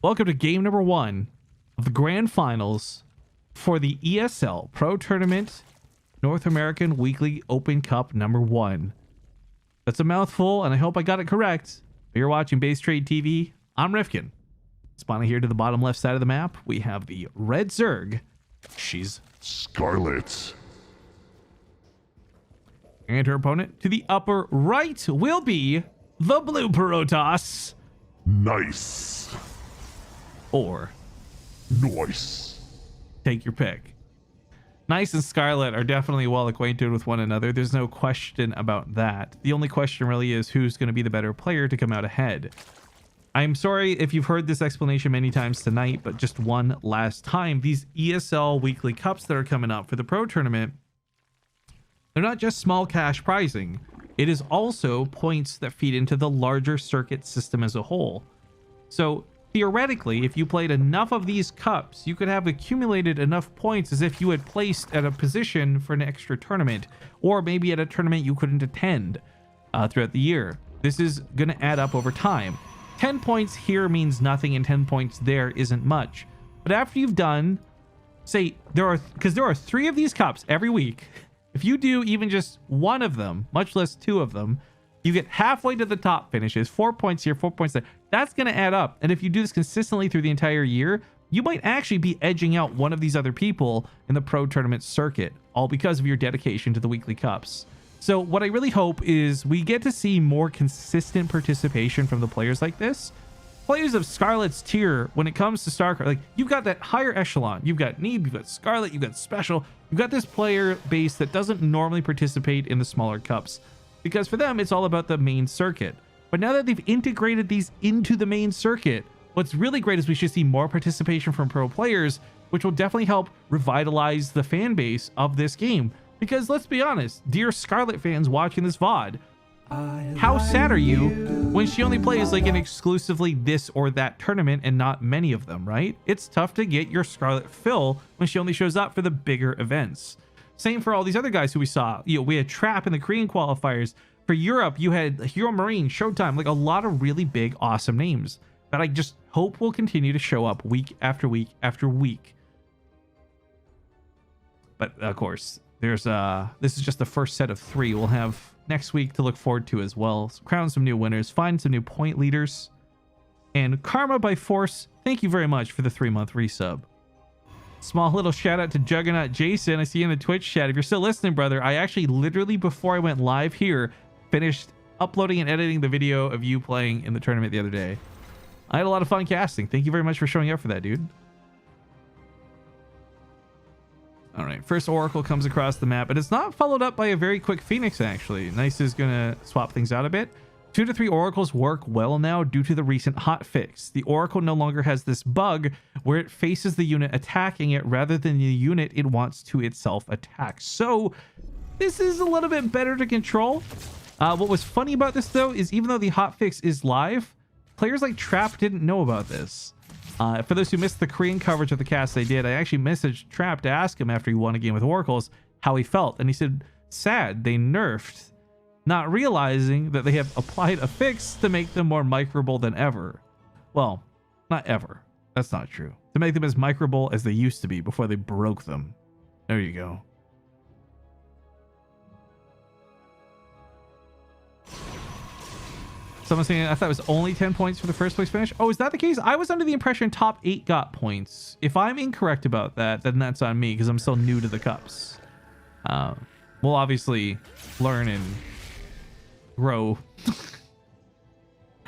Welcome to game number 1 of the grand finals for the ESL Pro Tournament North American Weekly Open Cup number 1. That's a mouthful, and I hope I got it correct. You're watching Base Trade TV. I'm Rifkin. Spawning here to the bottom left side of the map, we have the red Zerg. She's Scarlett. And her opponent to the upper right will be the blue Protoss. Nice. Or Nice. take your pick. Nice and Scarlett are definitely well acquainted with one another. There's no question about that. The only question really is who's going to be the better player to come out ahead. I'm sorry if you've heard this explanation many times tonight, but just one last time. These ESL weekly cups that are coming up for the pro tournament, they're not just small cash prizing. It is also points that feed into the larger circuit system as a whole. So theoretically, if you played enough of these cups, you could have accumulated enough points as if you had placed at a position for an extra tournament, or maybe at a tournament you couldn't attend throughout the year. This is going to add up over time. 10 points here means nothing, and 10 points there isn't much. But after you've done, say, there are 3 of these cups every week. If you do even just one of them, much less 2 of them, you get halfway to the top finishes, 4 points here, 4 points there. That's going to add up. And if you do this consistently through the entire year, you might actually be edging out one of these other people in the pro tournament circuit, all because of your dedication to the weekly cups. So what I really hope is we get to see more consistent participation from the players like this. Players of Scarlett's tier, when it comes to Starcraft, like, you've got that higher echelon. You've got Neeb, you've got Scarlett, you've got Special. You've got this player base that doesn't normally participate in the smaller cups, because for them, it's all about the main circuit. But now that they've integrated these into the main circuit, what's really great is we should see more participation from pro players, which will definitely help revitalize the fan base of this game. Because let's be honest, dear Scarlett fans watching this VOD, how sad are you when she only plays like in exclusively this or that tournament and not many of them, right? It's tough to get your Scarlett fill when she only shows up for the bigger events. Same for all these other guys who we saw. You know, we had Trap in the Korean qualifiers. For Europe, you had Hero Marine, Showtime, like a lot of really big, awesome names that I just hope will continue to show up week after week after week. But of course, there's this is just the first set of 3. We'll have next week to look forward to as well. Crown some new winners, find some new point leaders. And Karma by Force, thank you very much for the 3-month resub. Small little shout out to Juggernaut Jason. I see you in the Twitch chat. If you're still listening, brother, I actually literally before I went live here finished uploading and editing the video of you playing in the tournament the other day. I had a lot of fun casting. Thank you very much for showing up for that, dude. All right, first Oracle comes across the map, but it's not followed up by a very quick Phoenix, actually. Nice is going to swap things out a bit. 2 to 3 Oracles work well now due to the recent hotfix. The Oracle no longer has this bug where it faces the unit attacking it rather than the unit it wants to itself attack. So this is a little bit better to control. What was funny about this, though, is even though the hotfix is live, players like Trap didn't know about this. For those who missed the Korean coverage of the cast I did, I actually messaged Trap to ask him after he won a game with Oracles how he felt. And he said, sad, they nerfed, not realizing that they have applied a fix to make them more microable than ever. Well, not ever. That's not true. To make them as microable as they used to be before they broke them. There you go. Someone saying I thought it was only 10 points for the first place finish. Oh, is that the case? I was under the impression top 8 got points. If I'm incorrect about that, then that's on me because I'm still new to the cups. We'll obviously learn and grow.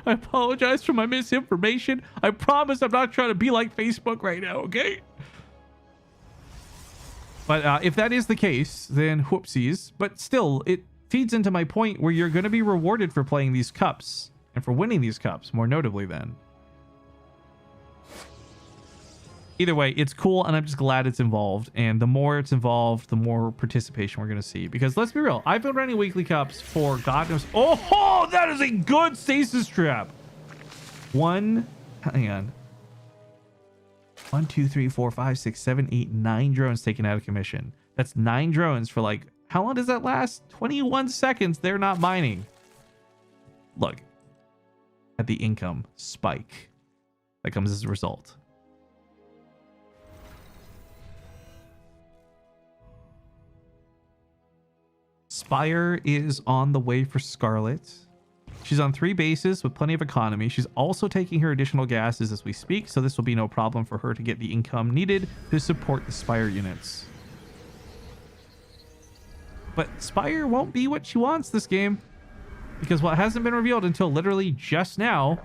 I apologize for my misinformation. I promise I'm not trying to be like Facebook right now, okay? But if that is the case, then whoopsies. But still, it feeds into my point where you're going to be rewarded for playing these cups and for winning these cups, more notably then. Either way, it's cool, and I'm just glad it's involved. And the more it's involved, the more participation we're going to see. Because let's be real, I've been running weekly cups for God knows... Oh, that is a good stasis trap. Hang on. 1, 2, 3, 4, 5, 6, 7, 8, 9 drones taken out of commission. That's 9 drones for like... How long does that last? 21 seconds. They're not mining. Look. At the income spike. that comes as a result. Spire is on the way for Scarlett. She's on 3 bases with plenty of economy. She's also taking her additional gases as we speak, so this will be no problem for her to get the income needed to support the Spire units. But Spire won't be what she wants this game, because what hasn't been revealed until literally just now,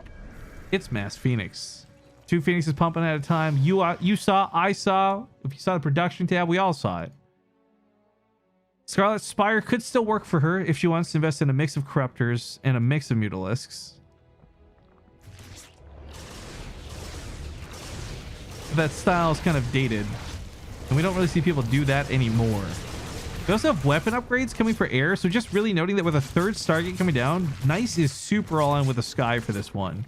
it's Mass Phoenix. 2 Phoenixes pumping at a time. You saw, I saw. If you saw the production tab, we all saw it. Scarlett's Spire could still work for her if she wants to invest in a mix of Corruptors and a mix of Mutalisks. That style is kind of dated, and we don't really see people do that anymore. We also have weapon upgrades coming for air, so just really noting that with a 3rd Stargate coming down, Nice is super all in with the sky for this one.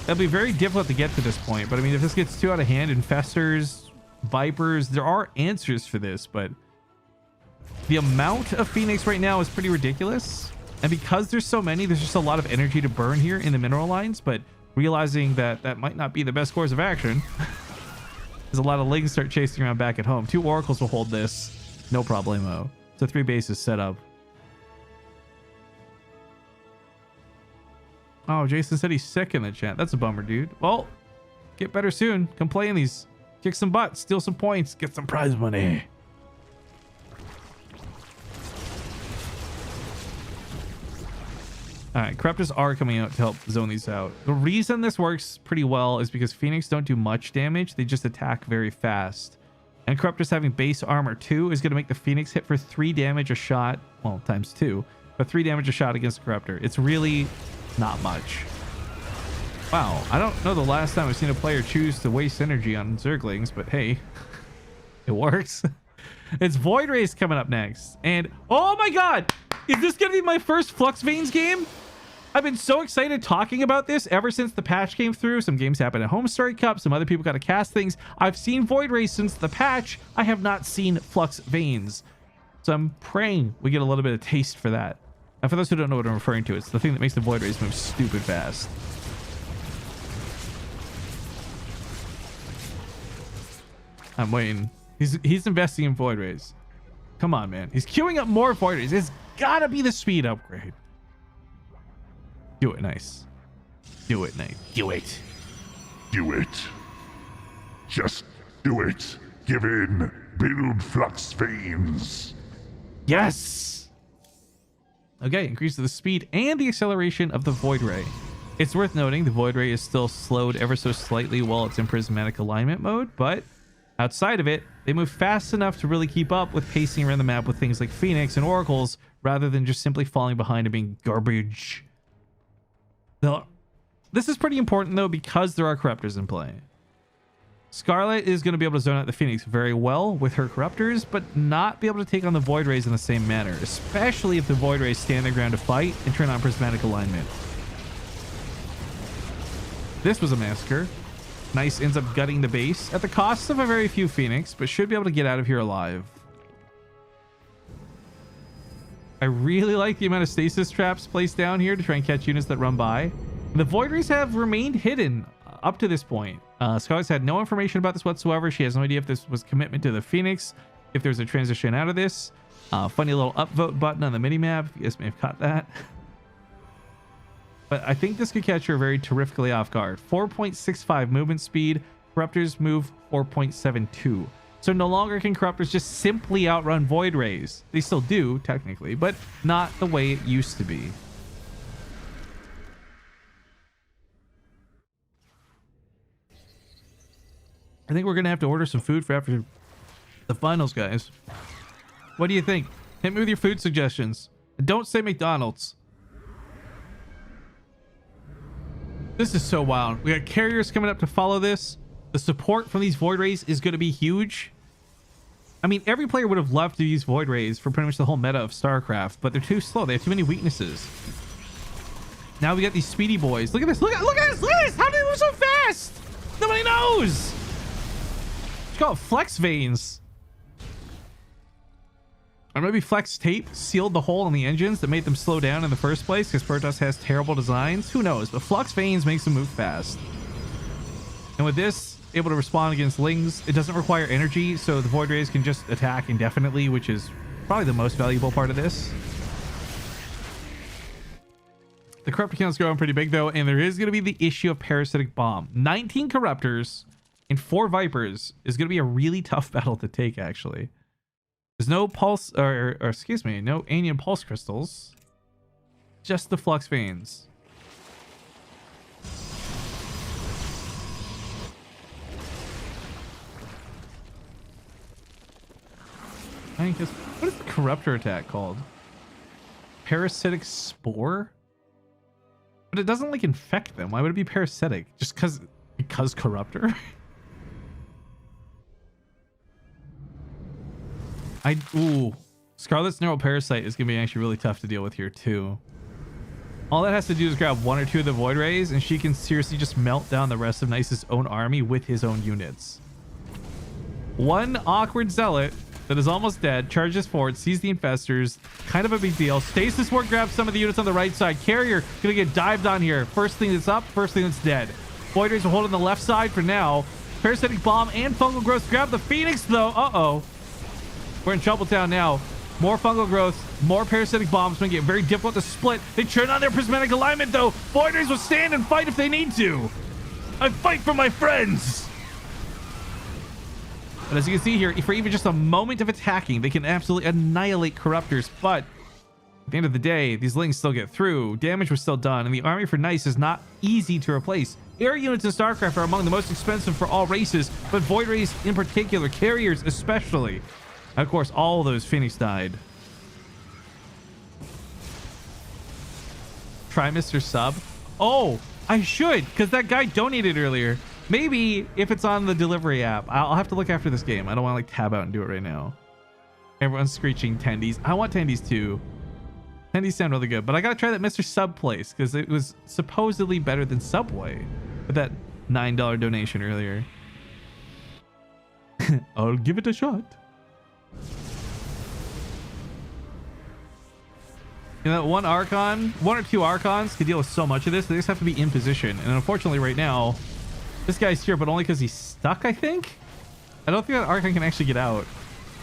That'll be very difficult to get to this point, but I mean, if this gets too out of hand, Infestors, Vipers, there are answers for this, but the amount of Phoenix right now is pretty ridiculous. And because there's so many, there's just a lot of energy to burn here in the mineral lines, but realizing that that might not be the best course of action, there's a lot of Lings start chasing around back at home. 2 Oracles will hold this, no problemo. So 3 bases set up. Oh, Jason said he's sick in the chat. That's a bummer, dude. Well, get better soon. Come play in these. Kick some butt, steal some points, get some prize money. All right, Corruptors are coming out to help zone these out. The reason this works pretty well is because Phoenix don't do much damage. They just attack very fast. And Corruptors having base armor 2 is going to make the Phoenix hit for 3 damage a shot. Well, times 2. But 3 damage a shot against a Corruptor. It's really not much. Wow, I don't know the last time I've seen a player choose to waste energy on Zerglings, but hey, it works. It's Void Rays coming up next. And oh my god, is this going to be my first Flux Veins game? I've been so excited talking about this ever since the patch came through. Some games happened at Homestar Cup. Some other people got to cast things. I've seen Void Rays since the patch. I have not seen Flux Veins. So I'm praying we get a little bit of taste for that. And for those who don't know what I'm referring to, it's the thing that makes the Void Rays move stupid fast. I'm waiting. He's investing in Void Rays. Come on, man. He's queuing up more Void Rays. It's gotta be the speed upgrade. Do it, Nice. Do it, Nice. Do it. Do it. Just do it. Give in. Build Flux Veins. Yes. Okay, increase the speed and the acceleration of the Void Ray. It's worth noting the Void Ray is still slowed ever so slightly while it's in prismatic alignment mode, but outside of it, they move fast enough to really keep up with pacing around the map with things like Phoenix and Oracles, rather than just simply falling behind and being garbage. This is pretty important, though, because there are Corruptors in play. Scarlett is going to be able to zone out the Phoenix very well with her Corruptors, but not be able to take on the Void Rays in the same manner, especially if the Void Rays stand their ground to fight and turn on prismatic alignment. This was a massacre. Nice ends up gutting the base at the cost of a very few Phoenix, but should be able to get out of here alive. I really like the amount of stasis traps placed down here to try and catch units that run by. The Void Rays have remained hidden up to this point. Scarlett's had no information about this whatsoever. She has no idea if this was commitment to the Phoenix, if there's a transition out of this. Funny little upvote button on the minimap. You guys may have caught that. But I think this could catch her very terrifically off guard. 4.65 movement speed. Corruptors move 4.72. So no longer can Corruptors just simply outrun Void Rays. They still do, technically, but not the way it used to be. I think we're going to have to order some food for after the finals, guys. What do you think? Hit me with your food suggestions. And don't say McDonald's. This is so wild. We got carriers coming up to follow this. The support from these Void Rays is going to be huge. I mean, every player would have loved to use Void Rays for pretty much the whole meta of Starcraft, but they're too slow. They have too many weaknesses. Now we got these speedy boys. Look at this. Look at this. Look at this. How do they move so fast? Nobody knows. It's called Flex Veins. Or maybe flex tape sealed the hole in the engines that made them slow down in the first place because Protoss has terrible designs. Who knows? But Flux Veins makes them move fast. And with this, able to respond against Lings, it doesn't require energy, so the Void Rays can just attack indefinitely, which is probably the most valuable part of this. The Corruptor count's growing pretty big, though, and there is going to be the issue of Parasitic Bomb. 19 Corruptors and 4 Vipers is going to be a really tough battle to take, actually. There's no pulse, or excuse me, no Anion Pulse Crystals. Just the Flux Veins. I think what is the Corruptor attack called? Parasitic Spore? But it doesn't like infect them. Why would it be parasitic? Just because Corruptor? Ooh, Scarlett's Neural Parasite is gonna be actually really tough to deal with here too. All that has to do is grab 1 or 2 of the Void Rays, and she can seriously just melt down the rest of Nice's own army with his own units. One awkward Zealot that is almost dead charges forward, sees the infestors, kind of a big deal. Stasis Ward grabs some of the units on the right side. Carrier gonna get dived on here. First thing that's up, first thing that's dead. Void Rays will hold on the left side for now. Parasitic Bomb and Fungal Growth grab the Phoenix though. Uh-oh. We're in Troubletown now. More fungal growth, more parasitic bombs make it very difficult to split. They turn on their prismatic alignment though. Void Rays will stand and fight if they need to. I fight for my friends. But as you can see here, for even just a moment of attacking, they can absolutely annihilate Corruptors. But at the end of the day, these Lings still get through. Damage was still done, and the army for Nice is not easy to replace. Air units in StarCraft are among the most expensive for all races, but Void Rays in particular, carriers especially. And of course, all those Phoenix died. Try Mr. Sub. Oh, I should, because that guy donated earlier. Maybe if it's on the delivery app. I'll have to look after this game. I don't want to like tab out and do it right now. Everyone's screeching Tendies. I want Tendies too. Tendies sound really good, but I got to try that Mr. Sub place because it was supposedly better than Subway with that $9 donation earlier. I'll give it a shot. You know, one or two Archons can deal with so much of this. They just have to be in position. And unfortunately right now, this guy's here, but only because he's stuck, I think? I don't think that Archon can actually get out.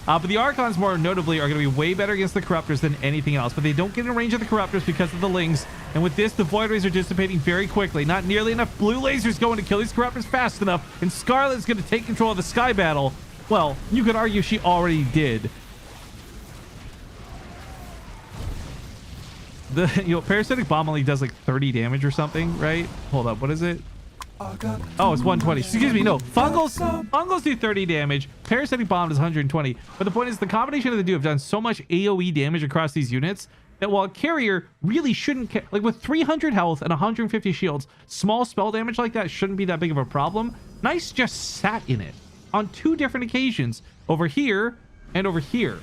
But the Archons, more notably, are going to be way better against the Corruptors than anything else. But they don't get in range of the Corruptors because of the Lings. And with this, the Void Rays are dissipating very quickly. Not nearly enough blue lasers going to kill these Corruptors fast enough. And Scarlett's going to take control of the Sky Battle. Well, you could argue she already did. The Parasitic Bomb only does like 30 damage or something, right? Hold up, what is it? Oh, it's 120. Excuse me, no. Fungals do 30 damage. Parasitic Bomb does 120. But the point is, the combination of the two have done so much AoE damage across these units that while Carrier really shouldn't care, like with 300 health and 150 shields, small spell damage like that shouldn't be that big of a problem. Nice just sat in it on 2 different occasions, over here and over here.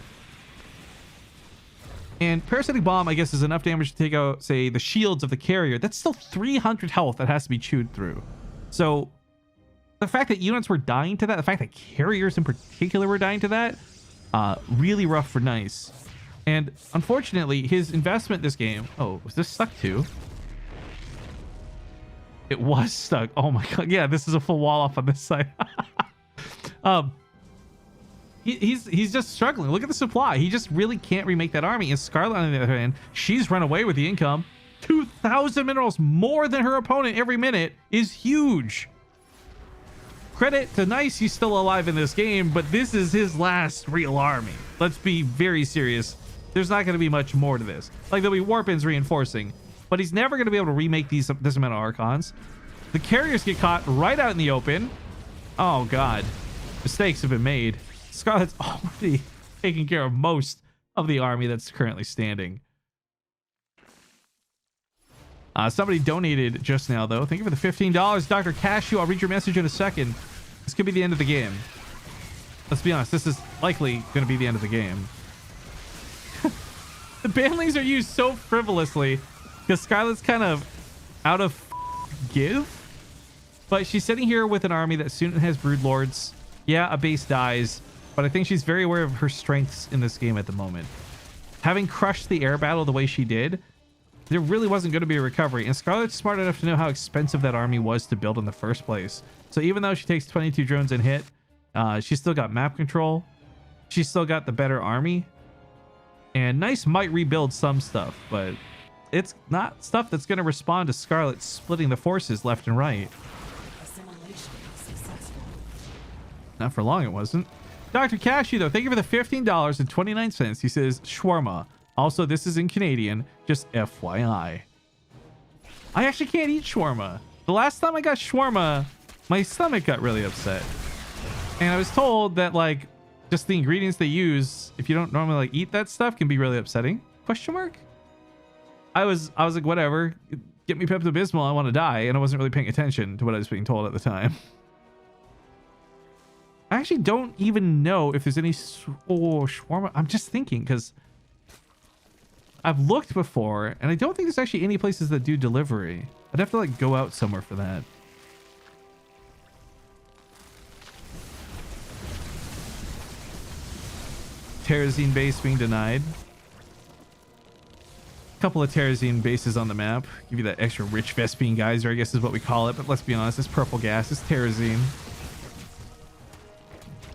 And Parasitic Bomb, I guess, is enough damage to take out, say, the shields of the Carrier. That's still 300 health that has to be chewed through. So the fact that units were dying to that, the fact that Carriers in particular were dying to that, really rough for Nice. And unfortunately, his investment this game... Oh, was this stuck too? It was stuck. Oh my god. Yeah, this is a full wall off on this side. He's just struggling. Look at the supply. He just really can't remake that army. And Scarlett, on the other hand, she's run away with the income. 2,000 minerals more than her opponent every minute is huge. Credit to Nice, he's still alive in this game, but this is his last real army. Let's be very serious. There's not going to be much more to this. Like, there'll be Warpins reinforcing, but he's never going to be able to remake this amount of Archons. The Carriers get caught right out in the open. Oh god, mistakes have been made. Scarlett's already taking care of most of the army that's currently standing. Somebody donated just now, though. Thank you for the $15. Dr. Cashew, I'll read your message in a second. This could be the end of the game. Let's be honest, this is likely going to be the end of the game. The banlings are used so frivolously because Scarlett's kind of out of give. But she's sitting here with an army that soon has Broodlords. Yeah, a base dies. but I think she's very aware of her strengths in this game at the moment. Having crushed the air battle the way she did, there really wasn't going to be a recovery, and Scarlett's smart enough to know how expensive that army was to build in the first place. So even though she takes 22 drones and hit, she's still got map control. She's still got the better army. And Nice might rebuild some stuff, but it's not stuff that's going to respond to Scarlett splitting the forces left and right. Not for long, it wasn't. Dr. Cashew, though, thank you for the $15.29. He says, shawarma. Also, this is in Canadian, just FYI. I actually can't eat shawarma. The last time I got shawarma, my stomach got really upset. And I was told that, like, just the ingredients they use, if you don't normally like eat that stuff, can be really upsetting. Question mark? I was like, whatever. Get me Pepto-Bismol, I want to die. And I wasn't really paying attention to what I was being told at the time. I actually don't even know if there's any shawarma. I'm just thinking, because I've looked before, and I don't think there's actually any places that do delivery. I'd have to like go out somewhere for that. Terrazine base being denied. A couple of Terrazine bases on the map. Give you that extra rich Vespine geyser, I guess is what we call it. But let's be honest, it's purple gas. It's Terrazine.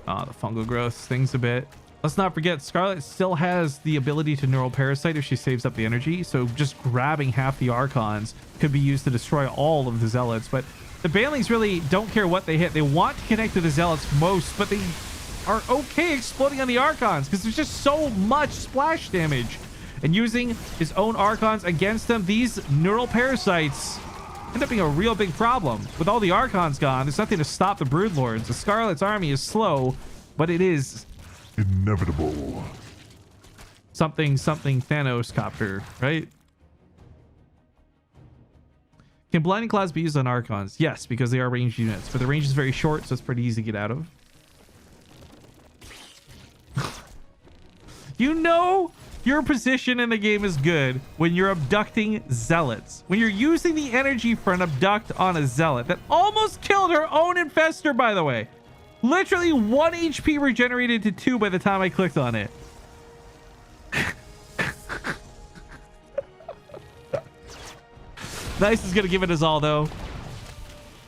Oh, the fungal growth stings a bit. Let's not forget, Scarlett still has the ability to neural parasite if she saves up the energy. So just grabbing half the Archons could be used to destroy all of the Zealots. But the Banelings really don't care what they hit. They want to connect to the Zealots most, but they are okay exploding on the Archons because there's just so much splash damage. And using his own Archons against them, these neural parasites end up being a real big problem. With all the Archons gone, there's nothing to stop the Broodlords. The Scarlet's army is slow, but it is inevitable. Something Thanos copter, right? Can blinding clouds be used on Archons? Yes, because they are ranged units, but the range is very short, so it's pretty easy to get out of. You know your position in the game is good when you're abducting Zealots. When you're using the energy for an abduct on a Zealot that almost killed her own infestor, by the way. Literally 1 HP regenerated to 2 by the time I clicked on it. Nice is gonna give it his all, though.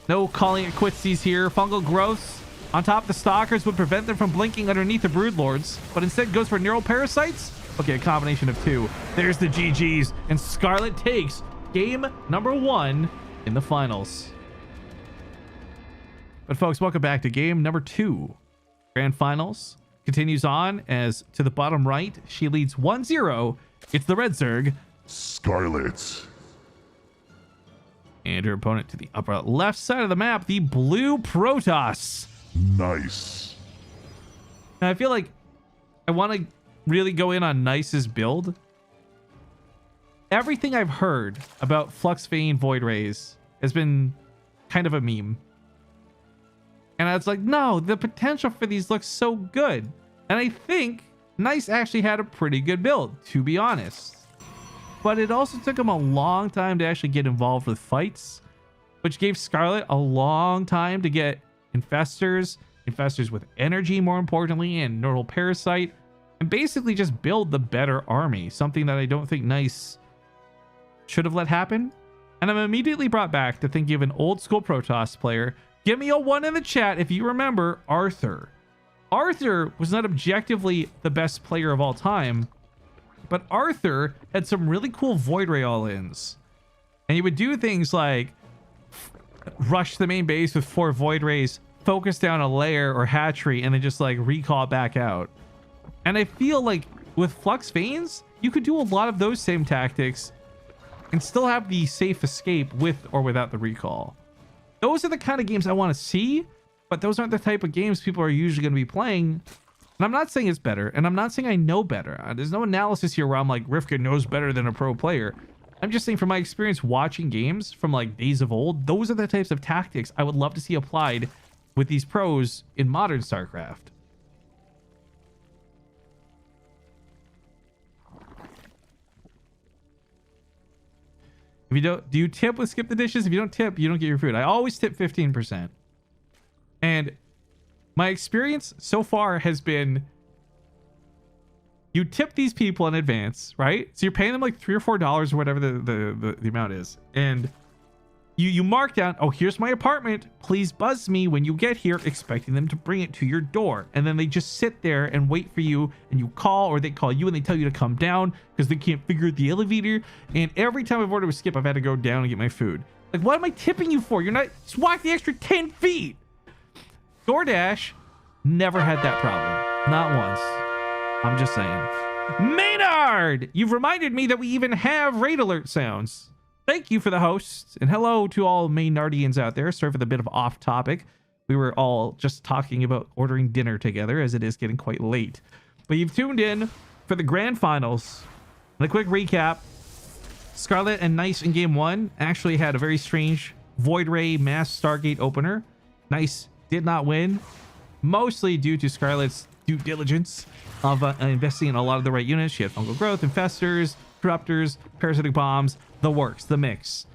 No calling it quitsies here. Fungal growths on top of the Stalkers would prevent them from blinking underneath the Broodlords, but instead goes for neural parasites. Okay, a combination of 2. There's the GGs, and Scarlett takes game number 1 in the finals. But folks, welcome back to game number 2. Grand finals continues on as to the bottom right, she leads 1-0. It's the Red Zerg, Scarlett. And her opponent to the upper left side of the map, the blue Protoss. Nice. Now, I feel like I want to really go in on Nice's build. Everything I've heard about Flux Vane Void Rays has been kind of a meme. And I was like, no, the potential for these looks so good. And I think Nice actually had a pretty good build, to be honest. But it also took him a long time to actually get involved with fights, which gave Scarlett a long time to get infestors with energy, more importantly, and neural parasite, and basically just build the better army, something that I don't think Nice should have let happen. And I'm immediately brought back to thinking of an old school Protoss player. Give me a 1 in the chat if you remember Arthur. Arthur was not objectively the best player of all time, but Arthur had some really cool Void Ray all-ins. And he would do things like rush the main base with 4 Void Rays, focus down a lair or hatchery, and then just like recall back out. And I feel like with Flux Vanes, you could do a lot of those same tactics and still have the safe escape with or without the recall. Those are the kind of games I want to see, but those aren't the type of games people are usually going to be playing. And I'm not saying it's better, and I'm not saying I know better. There's no analysis here where I'm like, Rifkin knows better than a pro player. I'm just saying from my experience watching games from like days of old, those are the types of tactics I would love to see applied with these pros in modern StarCraft. If you don't, do you tip with skip the dishes? If you don't tip, you don't get your food. I always tip 15%. And My experience so far has been you tip these people in advance, right? So you're paying them like $3 or $4 or whatever the amount is. And you mark down, oh, here's my apartment. Please buzz me when you get here, expecting them to bring it to your door. And then they just sit there and wait for you, and you call, or they call you and they tell you to come down because they can't figure out the elevator. And every time I've ordered with Skip, I've had to go down and get my food. Like, what am I tipping you for? You're not, just walk the extra 10 feet. DoorDash never had that problem. Not once. I'm just saying. Maynard, you've reminded me that we even have raid alert sounds. Thank you for the host, and hello to all Maynardians out there. Sorry for the bit of off topic. We were all just talking about ordering dinner together as it is getting quite late. But you've tuned in for the grand finals. And a quick recap. Scarlett and Nice in game 1 actually had a very strange Void Ray Mass Stargate opener. Nice did not win, mostly due to Scarlett's due diligence of investing in a lot of the right units. She had fungal growth, infestors, corruptors, parasitic bombs, the works, the mix.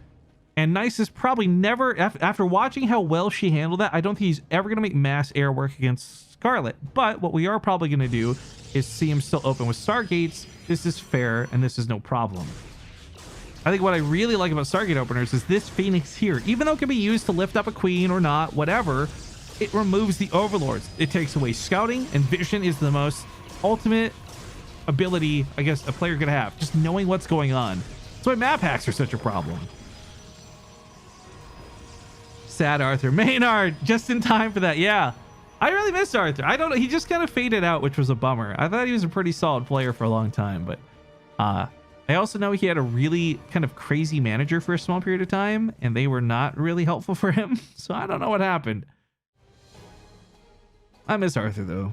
And Nice is probably never, after watching how well she handled that, I don't think he's ever going to make mass air work against Scarlett. But what we are probably going to do is see him still open with Stargates. This is fair, and this is no problem. I think what I really like about Stargate openers is this Phoenix here. Even though it can be used to lift up a queen or not, whatever, it removes the overlords. It takes away scouting, and vision is the most ultimate ability, I guess, a player could have. Just knowing what's going on. That's why map hacks are such a problem. Sad Arthur. Maynard, just in time for that. Yeah, I really miss Arthur. I don't know. He just kind of faded out, which was a bummer. I thought he was a pretty solid player for a long time, but I also know he had a really kind of crazy manager for a small period of time, and they were not really helpful for him. So I don't know what happened. I miss Arthur, though.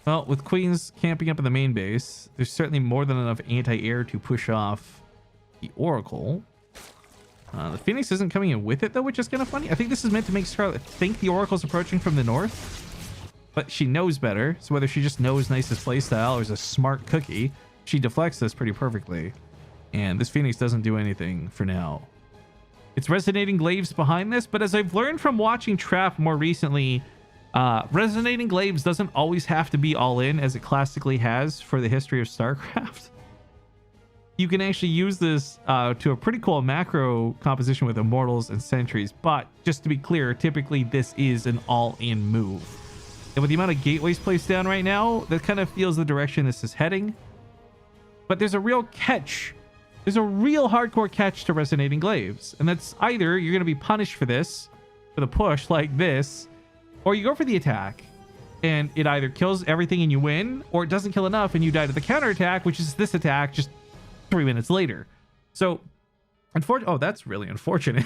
Well, with Queens camping up in the main base, there's certainly more than enough anti-air to push off the Oracle. The Phoenix isn't coming in with it, though, which is kind of funny. I think this is meant to make Scarlett think the Oracle's approaching from the north, but she knows better. So whether she just knows Nice's playstyle or is a smart cookie, she deflects this pretty perfectly. And this Phoenix doesn't do anything for now. It's Resonating Glaives behind this, but as I've learned from watching Trap more recently, Resonating Glaives doesn't always have to be all in as it classically has for the history of StarCraft. You can actually use this to a pretty cool macro composition with Immortals and Sentries, but just to be clear, typically this is an all-in move. And with the amount of gateways placed down right now, that kind of feels the direction this is heading. But there's a real catch. There's a real hardcore catch to Resonating Glaives, and that's either you're going to be punished for this, for the push like this, or you go for the attack, and it either kills everything and you win, or it doesn't kill enough and you die to the counterattack, which is this attack just 3 minutes later. So, oh, that's really unfortunate.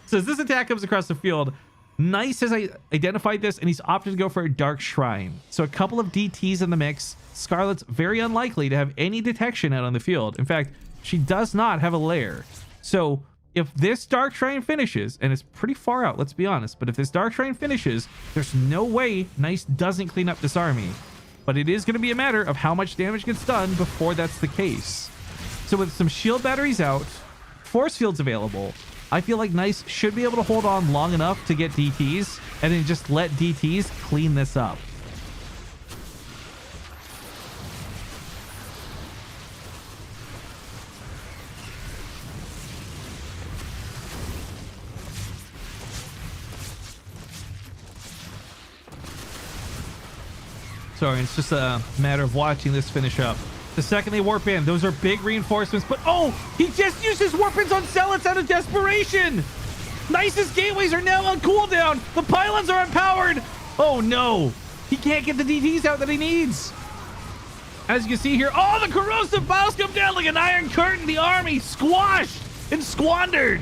So as this attack comes across the field, Nice has identified this, and he's opted to go for a Dark Shrine. So a couple of DTs in the mix. Scarlett's very unlikely to have any detection out on the field. In fact, she does not have a lair. So if this Dark Shrine finishes, and it's pretty far out, let's be honest, but if this Dark Shrine finishes, there's no way Nice doesn't clean up this army. But it is going to be a matter of how much damage gets done before that's the case. So with some shield batteries out, force fields available, I feel like Nice should be able to hold on long enough to get DTs, and then just let DTs clean this up. Sorry, it's just a matter of watching this finish up. The second they warp in, those are big reinforcements, but oh, he just used his warp-ins on Zealots out of desperation. Nice's gateways are now on cooldown. The pylons are unpowered. Oh no, he can't get the DTs out that he needs. As you can see here, oh, the corrosive piles come down like an iron curtain. The army squashed and squandered.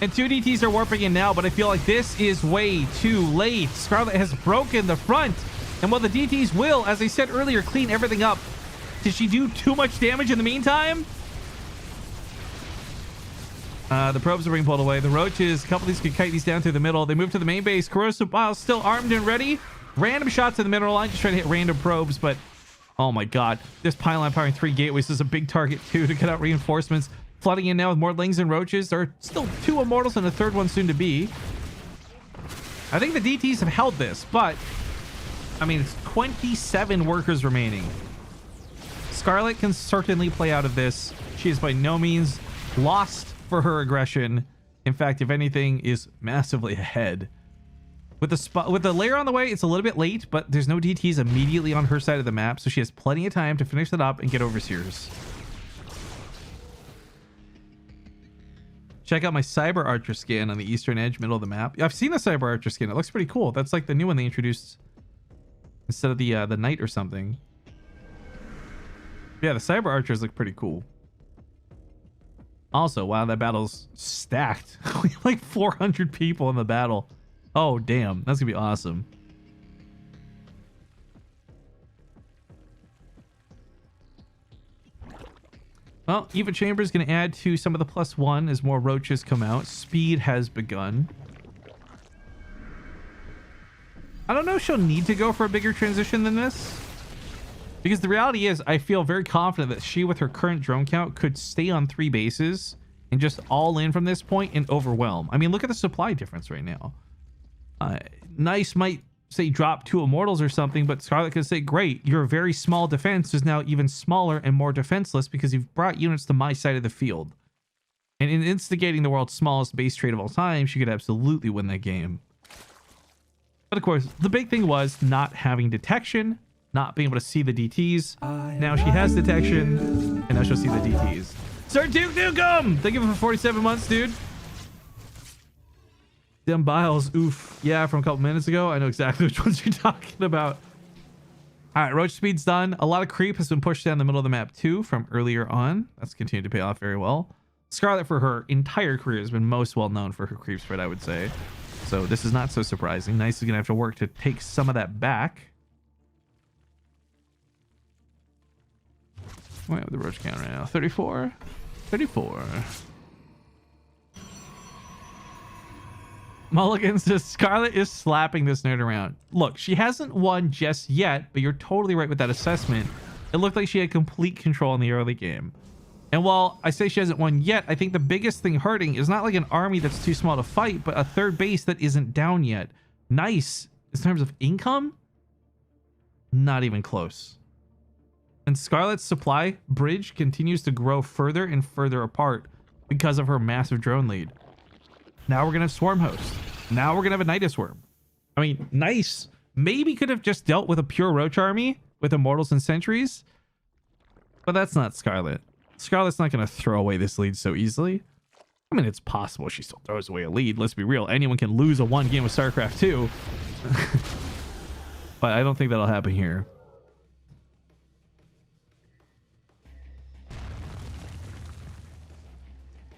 And 2 DTs are warping in now, but I feel like this is way too late. Scarlett has broken the front. And while the DTs will, as I said earlier, clean everything up, did she do too much damage in the meantime? The probes are being pulled away. The roaches, a couple of these could kite these down through the middle. They move to the main base. Corrosive piles still armed and ready. Random shots in the mineral line, just trying to hit random probes, but Oh my god. This pylon powering 3 gateways is a big target too to cut out reinforcements. Flooding in now with more lings and roaches. There are still 2 immortals and a 3rd one soon to be. I think the DTs have held this, but I mean, it's 27 workers remaining. Scarlett can certainly play out of this. She is by no means lost for her aggression. In fact, if anything, is massively ahead. With the layer on the way, it's a little bit late, but there's no DTs immediately on her side of the map, so she has plenty of time to finish that up and get overseers. Check out my Cyber Archer skin on the eastern edge, middle of the map. I've seen a Cyber Archer skin. It looks pretty cool. That's like the new one they introduced instead of the Knight or something. Yeah, the Cyber Archers look pretty cool. Also, wow, that battle's stacked. Like 400 people in the battle. Oh, damn. That's going to be awesome. Well, Eva Chamber is going to add to some of the +1 as more roaches come out. Speed has begun. I don't know if she'll need to go for a bigger transition than this. Because the reality is, I feel very confident that she, with her current drone count, could stay on 3 bases and just all in from this point and overwhelm. I mean, look at the supply difference right now. Nice might say drop 2 immortals or something, but Scarlett could say, great, your very small defense is now even smaller and more defenseless because you've brought units to my side of the field. And in instigating the world's smallest base trade of all time, she could absolutely win that game. But of course, the big thing was not having detection, not being able to see the DTs. Now she has detection, and now she'll see the DTs. Sir Duke Nukem! Thank you for 47 months, dude. Them biles, oof. Yeah, from a couple minutes ago. I know exactly which ones you're talking about. All right, roach speed's done. A lot of creep has been pushed down the middle of the map too from earlier on. That's continued to pay off very well. Scarlett, for her entire career, has been most well known for her creep spread, I would say. So this is not so surprising. Nice is going to have to work to take some of that back. Wait, with the roach count right now. 34. 34. Mulligan says Scarlett is slapping this nerd around. Look, she hasn't won just yet, but you're totally right with that assessment. It looked like she had complete control in the early game. And while I say she hasn't won yet, I think the biggest thing hurting is not like an army that's too small to fight, but a 3rd base that isn't down yet. Nice. In terms of income, not even close. And Scarlett's supply bridge continues to grow further and further apart because of her massive drone lead. Now we're going to have Swarm Host. Now we're going to have a Nidus Worm. I mean, nice. Maybe could have just dealt with a pure Roach army with Immortals and Sentries. But that's not Scarlett. Scarlett's not going to throw away this lead so easily. I mean, it's possible she still throws away a lead. Let's be real. Anyone can lose a 1 game with Starcraft 2. But I don't think that'll happen here.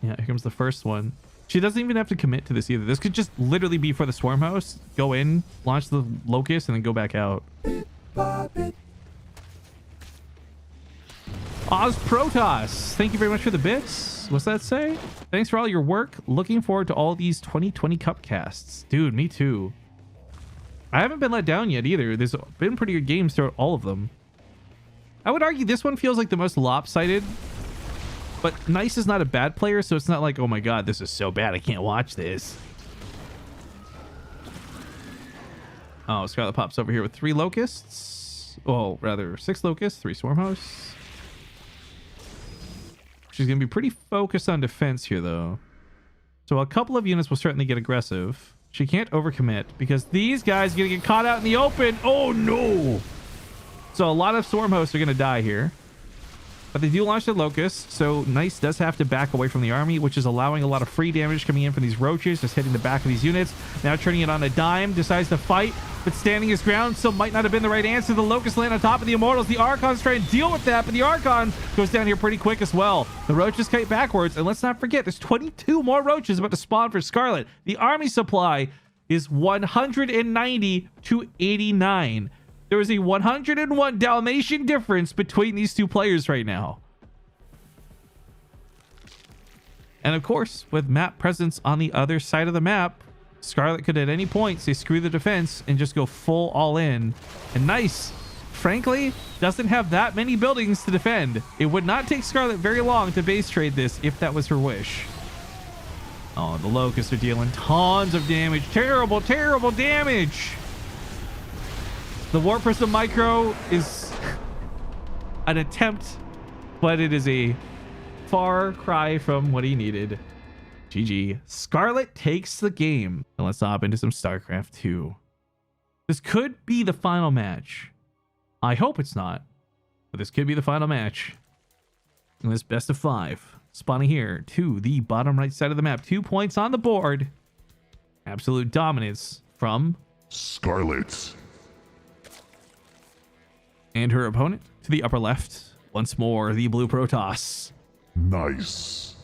Yeah, here comes the first one. She doesn't even have to commit to this either. This could just literally be for the Swarm House. Go in, launch the Locust, and then go back out. Oz Protoss, thank you very much for the bits. What's that say? Thanks for all your work. Looking forward to all these 2020 Cup casts. Dude, me too. I haven't been let down yet either. There's been pretty good games throughout all of them. I would argue this one feels like the most lopsided. But Nice is not a bad player, so it's not like, oh my god, this is so bad, I can't watch this. Oh, Scarlett pops over here with 3 Locusts. Well, rather 6 Locusts, 3 Swarm Hosts. She's going to be pretty focused on defense here, though. So a couple of units will certainly get aggressive. She can't overcommit because these guys are going to get caught out in the open. Oh, no! So a lot of Swarm Hosts are going to die here. But they do launch the Locust, so Nice does have to back away from the army, which is allowing a lot of free damage coming in from these roaches, just hitting the back of these units. Now turning it on a dime, decides to fight, but standing his ground still might not have been the right answer. The Locust land on top of the Immortals. The Archons try and deal with that, but the Archon goes down here pretty quick as well. The roaches kite backwards, and let's not forget, there's 22 more roaches about to spawn for Scarlett. The army supply is 190 to 89. There is a 101 Dalmatian difference between these two players right now. And of course, with map presence on the other side of the map, Scarlett could at any point say screw the defense and just go full all in. And Nice frankly, doesn't have that many buildings to defend. It would not take Scarlett very long to base trade this if that was her wish. Oh, the locusts are dealing tons of damage. Terrible, terrible damage. The Warp Prism Micro is an attempt, but it is a far cry from what he needed. GG. Scarlett takes the game. And let's hop into some StarCraft 2. This could be the final match. I hope it's not, but this could be the final match in this best of 5. Spawning here to the bottom right side of the map. 2 points on the board. Absolute dominance from Scarlett. And her opponent to the upper left. Once more, the blue Protoss. Nice.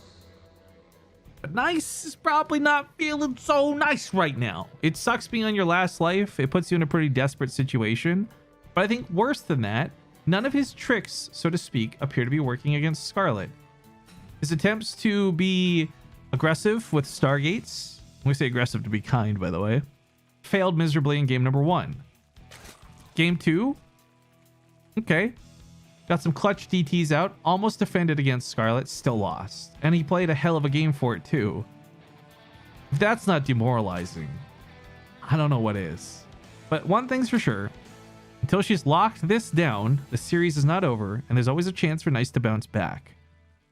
But nice is probably not feeling so nice right now. It sucks being on your last life. It puts you in a pretty desperate situation. But I think worse than that, none of his tricks, so to speak, appear to be working against Scarlett. His attempts to be aggressive with Stargates, we say aggressive to be kind, by the way, failed miserably in game number 1. Game 2, okay, got some clutch DTs out, almost defended against Scarlett, still lost. And he played a hell of a game for it too. If that's not demoralizing, I don't know what is. But one thing's for sure, until she's locked this down, the series is not over, and there's always a chance for Nice to bounce back.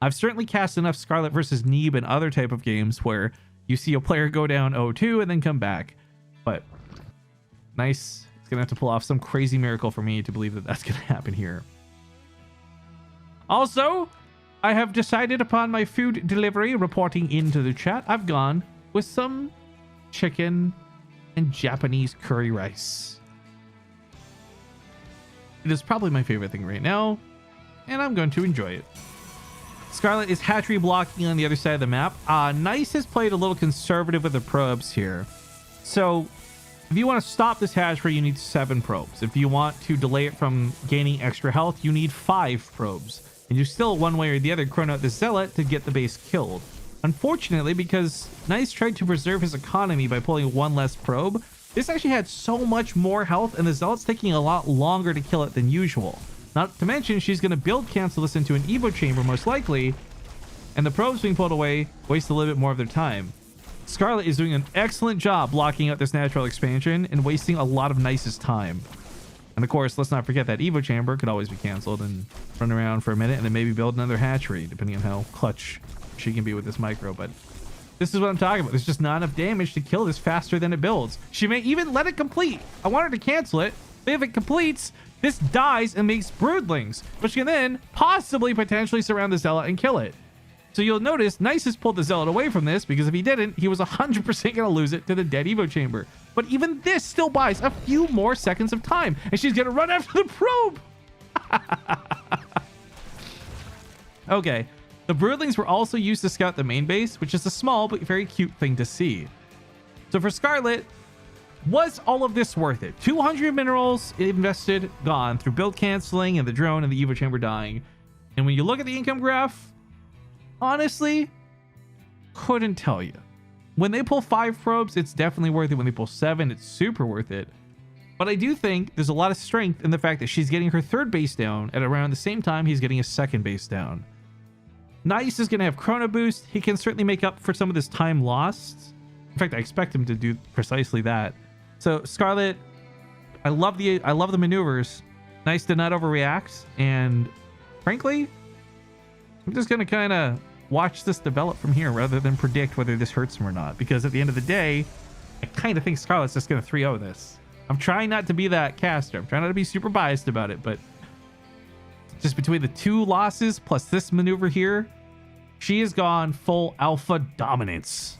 I've certainly cast enough Scarlett versus Neeb and other type of games where you see a player go down 0-2 and then come back. But Nice is going to have to pull off some crazy miracle for me to believe that that's going to happen here. Also, I have decided upon my food delivery reporting into the chat. I've gone with some chicken and Japanese curry rice. It is probably my favorite thing right now, and I'm going to enjoy it. Scarlett is hatchery blocking on the other side of the map. Nice has played a little conservative with the probes here. So if you want to stop this hatchery, you need 7 probes. If you want to delay it from gaining extra health, you need 5 probes. And you still, one way or the other, chrono out the Zealot to get the base killed. Unfortunately, because Nice tried to preserve his economy by pulling 1 less probe, this actually had so much more health, and the Zealot's taking a lot longer to kill it than usual. Not to mention, she's going to build cancel this into an Evo chamber, most likely, and the probes being pulled away waste a little bit more of their time. Scarlett is doing an excellent job blocking out this natural expansion and wasting a lot of Nice's time. And of course, let's not forget that Evo chamber could always be canceled and run around for a minute and then maybe build another hatchery, depending on how clutch she can be with this micro. But this is what I'm talking about. There's just not enough damage to kill this faster than it builds. She may even let it complete. I want her to cancel it, but if it completes, this dies and makes broodlings, which can then possibly potentially surround the Zealot and kill it. So you'll notice Nice has pulled the Zealot away from this, because if he didn't, he was 100% going to lose it to the dead Evo chamber. But even this still buys a few more seconds of time, and she's going to run after the probe. Okay. The broodlings were also used to scout the main base, which is a small but very cute thing to see. So for Scarlett, was all of this worth it? 200 minerals invested, gone through build canceling and the drone and the Evo chamber dying. And when you look at the income graph, honestly, couldn't tell you. When they pull 5 probes, it's definitely worth it. When they pull 7, it's super worth it. But I do think there's a lot of strength in the fact that she's getting her 3rd base down at around the same time he's getting his 2nd base down. Nice is going to have Chrono Boost. He can certainly make up for some of this time lost. In fact, I expect him to do precisely that. So Scarlett, I love the maneuvers. Nice to not overreact, and frankly, I'm just gonna kind of watch this develop from here rather than predict whether this hurts him or not. Because at the end of the day, I kind of think Scarlett's just gonna 3-0 this. I'm trying not to be that caster. I'm trying not to be super biased about it, but just between the 2 losses plus this maneuver here, she has gone full alpha dominance.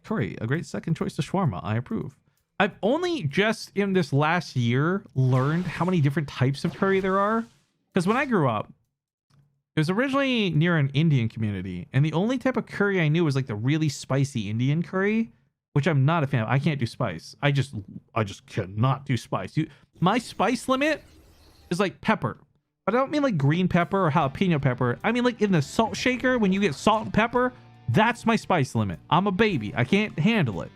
Curry, a great second choice to shawarma. I approve. I've only just in this last year learned how many different types of curry there are. Because when I grew up, it was originally near an Indian community, and the only type of curry I knew was like the really spicy Indian curry, which I'm not a fan of. I can't do spice. I just cannot do spice. My spice limit is like pepper. But I don't mean like green pepper or jalapeno pepper. I mean like in the salt shaker, when you get salt and pepper, that's my spice limit. I'm a baby. I can't handle it.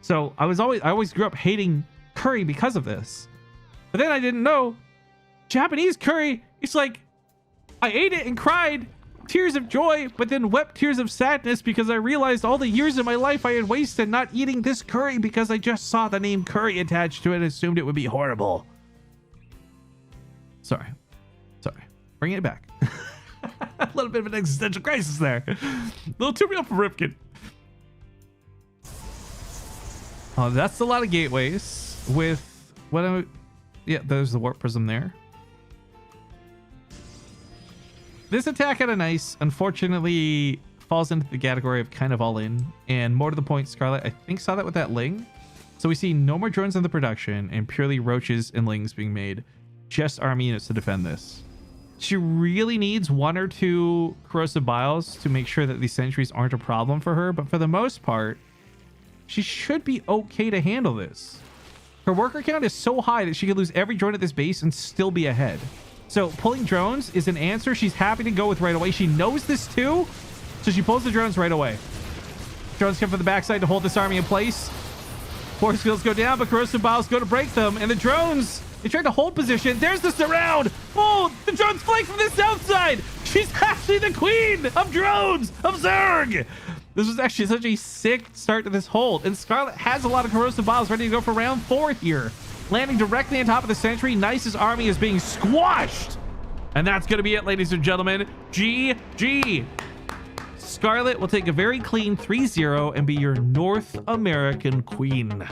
So I always grew up hating curry because of this. But then I didn't know Japanese curry. It's like I ate it and cried tears of joy, but then wept tears of sadness because I realized all the years of my life I had wasted not eating this curry because I just saw the name curry attached to it and assumed it would be horrible. Sorry. Bringing it back. A little bit of an existential crisis there. A little too real for Rifkin. Oh, that's a lot of gateways with what yeah, there's the warp prism there. This attack had a nice, unfortunately, falls into the category of kind of all in. And more to the point, Scarlett, I think, saw that with that Ling. So we see no more drones in the production and purely roaches and Lings being made. Just army units to defend this. She really needs 1 or 2 corrosive biles to make sure that these sentries aren't a problem for her. But for the most part, she should be okay to handle this. Her worker count is so high that she could lose every drone at this base and still be ahead. So pulling drones is an answer she's happy to go with right away. She knows this too, so she pulls the drones right away. Drones come from the backside to hold this army in place. Force fields go down, but corrosive biles go to break them. And the drones, they try to hold position. There's the surround. Oh, the drones flank from the south side. She's actually the queen of drones of Zerg. This was actually such a sick start to this hold. And Scarlett has a lot of corrosive biles ready to go for round 4 here. Landing directly on top of the sentry. Nice's army is being squashed. And that's going to be it, ladies and gentlemen. GG. Scarlett will take a very clean 3-0 and be your North American queen.